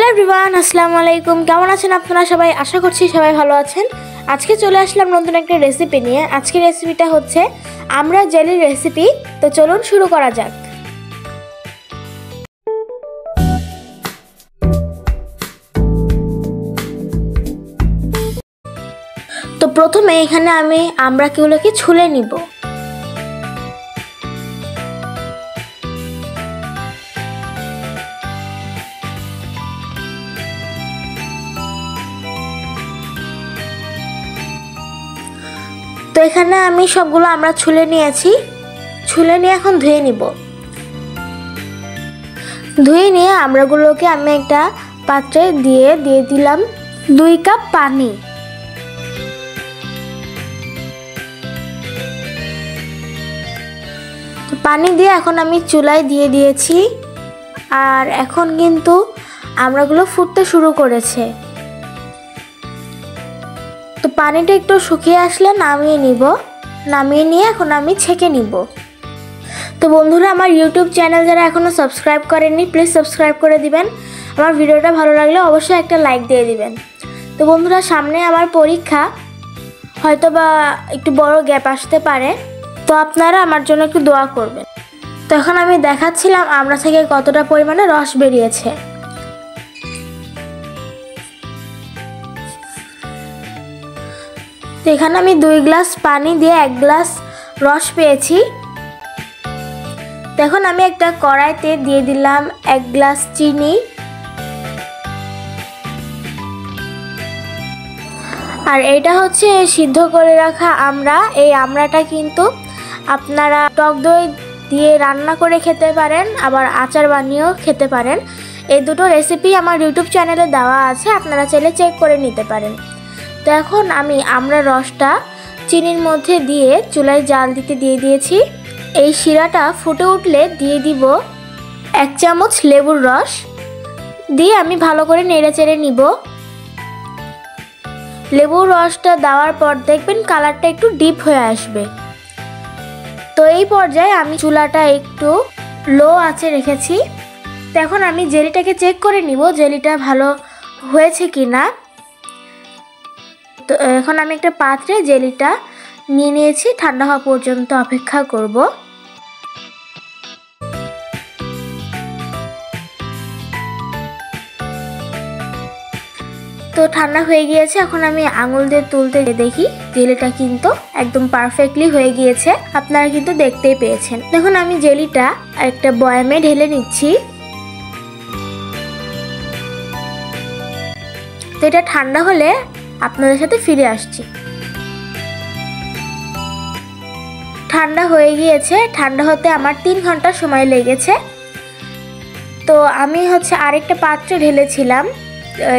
Everyone, আসসালামু আলাইকুম। কেমন আছেন আপনারা সবাই? আশা করছি সবাই ভালো আছেন। আজকে চলে আসলাম নতুন একটা রেসিপি নিয়ে। আজকের রেসিপিটা হচ্ছে আমরা জেলির রেসিপি। তো চলুন শুরু করা যাক। তো প্রথমে এখানে আমি আমড়াগুলোকে ছুলে নিব। তো এখানে আমি সবগুলো আমরা ছুলে নিয়েছি। ছুলে নিয়ে এখন ধুয়ে নিব। ধুয়ে নিয়ে আমড়াগুলোকে আমি একটা পাত্রে দিয়ে দিলাম 2 কাপ পানি। তো পানি দিয়ে এখন আমি চুলায় দিয়ে দিয়েছি। আর এখন কিন্তু আমড়াগুলো ফুটতে শুরু করেছে। তো পানিটা একটু শুকিয়ে আসলে নামিয়ে নিব। নামিয়ে নিয়ে এখন আমি ছেঁকে নিব। তো বন্ধুরা, আমার ইউটিউব চ্যানেল যারা এখনও সাবস্ক্রাইব করেননি, প্লিজ সাবস্ক্রাইব করে দিবেন। আমার ভিডিওটা ভালো লাগলে অবশ্যই একটা লাইক দিয়ে দিবেন। তো বন্ধুরা, সামনে আমার পরীক্ষা, হয়তো বা একটু বড় গ্যাপ আসতে পারে, তো আপনারা আমার জন্য একটু দোয়া করবেন। তো এখন আমি দেখাচ্ছিলাম আমড়া থেকে কতটা পরিমাণে রস বেরিয়েছে। তো এখানে আমি 2 গ্লাস পানি দিয়ে 1 গ্লাস রস পেয়েছি। তো এখন আমি একটা কড়াইতে দিয়ে দিলাম 1 গ্লাস চিনি। আর এটা হচ্ছে সিদ্ধ করে রাখা আমড়া। এই আমড়াটা কিন্তু আপনারা টক দই দিয়ে রান্না করে খেতে পারেন, আবার আচার বানিয়েও খেতে পারেন। এই দুটো রেসিপি আমার ইউটিউব চ্যানেলে দেওয়া আছে, আপনারা চাইলে চেক করে নিতে পারেন। তো এখন আমি আমড়ার রসটা চিনির মধ্যে দিয়ে চুলায় জাল দিতে দিয়ে দিয়েছি। এই শিরাটা ফুটে উঠলে দিয়ে দিব 1 চামচ লেবুর রস। দিয়ে আমি ভালো করে নেড়েচেড়ে নিব। লেবুর রসটা দেওয়ার পর দেখবেন কালারটা একটু ডিপ হয়ে আসবে। তো এই পর্যায়ে আমি চুলাটা একটু লো আঁচে রেখেছি। তো এখন আমি জেলিটাকে চেক করে নিব জেলিটা ভালো হয়েছে কি না। তো এখন আমি একটা পাত্রে জেলিটা নিয়ে নিয়েছি। ঠান্ডা হওয়া পর্যন্ত অপেক্ষা করব। তো ঠান্ডা হয়ে গিয়েছে। এখন আমি আঙুল দিয়ে তুলতে দেখি জেলিটা কিন্তু একদম পারফেক্টলি হয়ে গিয়েছে। আপনারা কিন্তু দেখতেই পেয়েছেন। দেখুন, আমি জেলিটা একটা বয়ামে ঢেলে নিচ্ছি। তো এটা ঠান্ডা হলে আপনাদের সাথে ফিরে আসছি। ঠান্ডা হয়ে গিয়েছে। ঠান্ডা হতে আমার 3 ঘন্টা সময় লেগেছে। তো আমি আরেকটা পাত্রে ঢেলেছিলাম,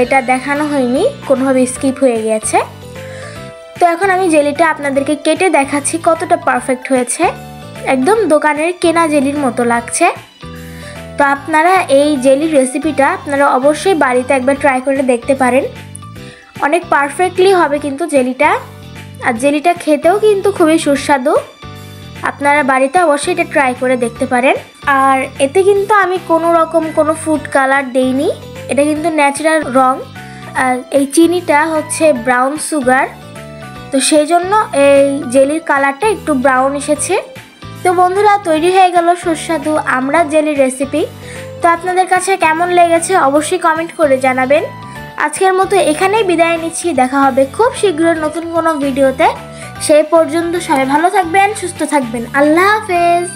এটা দেখানো হয়নি, কোনোভাবে স্কিপ হয়ে গেছে। তো এখন আমি জেলিটা আপনাদেরকে কেটে দেখাচ্ছি কতটা পারফেক্ট হয়েছে। একদম দোকানের কেনা জেলির মতো লাগছে। তো আপনারা এই জেলির রেসিপিটা আপনারা অবশ্যই বাড়িতে একবার ট্রাই করে দেখতে পারেন। অনেক পারফেক্টলি হবে কিন্তু জেলিটা। আর জেলিটা খেতেও কিন্তু খুবই সুস্বাদু। আপনারা বাড়িতে অবশ্যই এটা ট্রাই করে দেখতে পারেন। আর এতে কিন্তু আমি কোনো ফুড কালার দেইনি, এটা কিন্তু ন্যাচারাল রং। আর এই চিনিটা হচ্ছে ব্রাউন সুগার, তো সেই জন্য এই জেলির কালারটা একটু ব্রাউন এসেছে। তো বন্ধুরা, তৈরি হয়ে গেল সুস্বাদু আমড়া জেলির রেসিপি। তো আপনাদের কাছে কেমন লেগেছে অবশ্যই কমেন্ট করে জানাবেন। আজকের মতো এখানেই বিদায় নিচ্ছি। দেখা হবে খুব শীঘ্রই নতুন কোনো ভিডিওতে। সেই পর্যন্ত সবাই ভালো থাকবেন, সুস্থ থাকবেন। আল্লাহ হাফেজ।